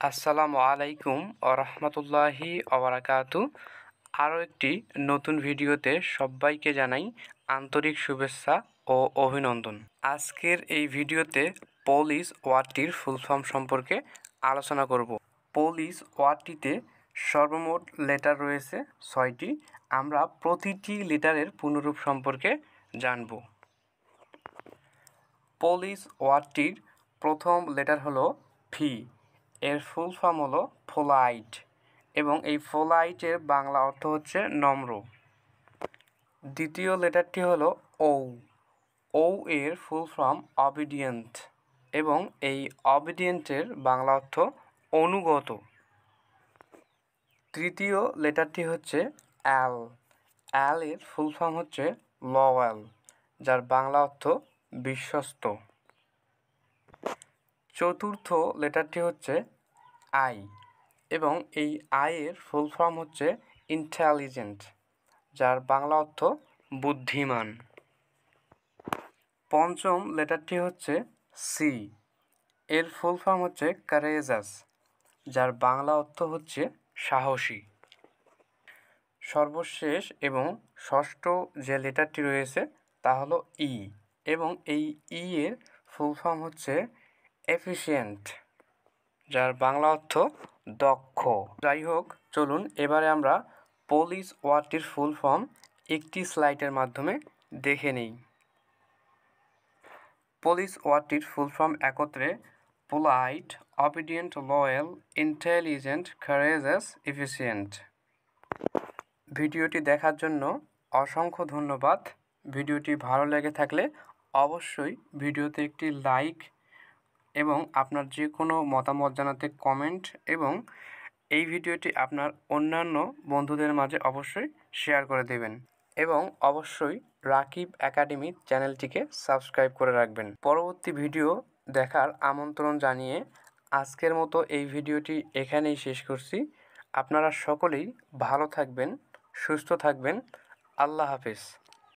আসসালামু আলাইকুম রহমতুল্লাহি ওবারাকাতু। আরও একটি নতুন ভিডিওতে সবাইকে জানাই আন্তরিক শুভেচ্ছা ও অভিনন্দন। আজকের এই ভিডিওতে পুলিশ ওয়ার্ডটির ফুল ফর্ম সম্পর্কে আলোচনা করব। পুলিশ ওয়ার্ডটিতে সর্বমোট লেটার রয়েছে 6টি। আমরা প্রতিটি লেটারের পূর্ণরূপ সম্পর্কে জানব। পুলিশ ওয়ার্ডটির প্রথম লেটার হলো ভি। এর ফুল ফর্ম হলো পোলাইট এবং এই পোলাইটের বাংলা অর্থ হচ্ছে নম্র। দ্বিতীয় লেটারটি হলো ও। ও এর ফুল ফর্ম অবিডিয়েন্ট এবং এই অবিডিয়েন্টের বাংলা অর্থ অনুগত। তৃতীয় লেটারটি হচ্ছে এল। এল এর ফুল ফর্ম হচ্ছে লয়াল, যার বাংলা অর্থ বিশ্বস্ত। চতুর্থ লেটারটি হচ্ছে আই এবং এই আই এর ফুল ফর্ম হচ্ছে ইন্টেলিজেন্ট, যার বাংলা অর্থ বুদ্ধিমান। পঞ্চম লেটারটি হচ্ছে সি। এর ফুল ফর্ম হচ্ছে কারেজাস, যার বাংলা অর্থ হচ্ছে সাহসী। সর্বশেষ এবং ষষ্ঠ যে লেটারটি রয়েছে তা হলো ই এবং এই ই এর ফুল ফর্ম হচ্ছে এফিশিয়েন্ট, যার বাংলা অর্থ দক্ষ। যাই হোক, চলুন এবারে আমরা পুলিশ ওয়ার্ডটির ফুল ফর্ম একটি স্লাইডের মাধ্যমে দেখে নিই। পুলিশ ওয়ার্ডটির ফুল ফর্ম একত্রে polite, obedient, loyal, intelligent, কারেজাস, efficient. ভিডিওটি দেখার জন্য অসংখ্য ধন্যবাদ। ভিডিওটি ভালো লেগে থাকলে অবশ্যই ভিডিওতে একটি লাইক এবং আপনার যে কোনো মতামত জানাতে কমেন্ট এবং এই ভিডিওটি আপনার অন্যান্য বন্ধুদের মাঝে অবশ্যই শেয়ার করে দেবেন এবং অবশ্যই রাকিব একাডেমি চ্যানেলটিকে সাবস্ক্রাইব করে রাখবেন। পরবর্তী ভিডিও দেখার আমন্ত্রণ জানিয়ে আজকের মতো এই ভিডিওটি এখানেই শেষ করছি। আপনারা সকলেই ভালো থাকবেন, সুস্থ থাকবেন। আল্লাহ হাফেজ।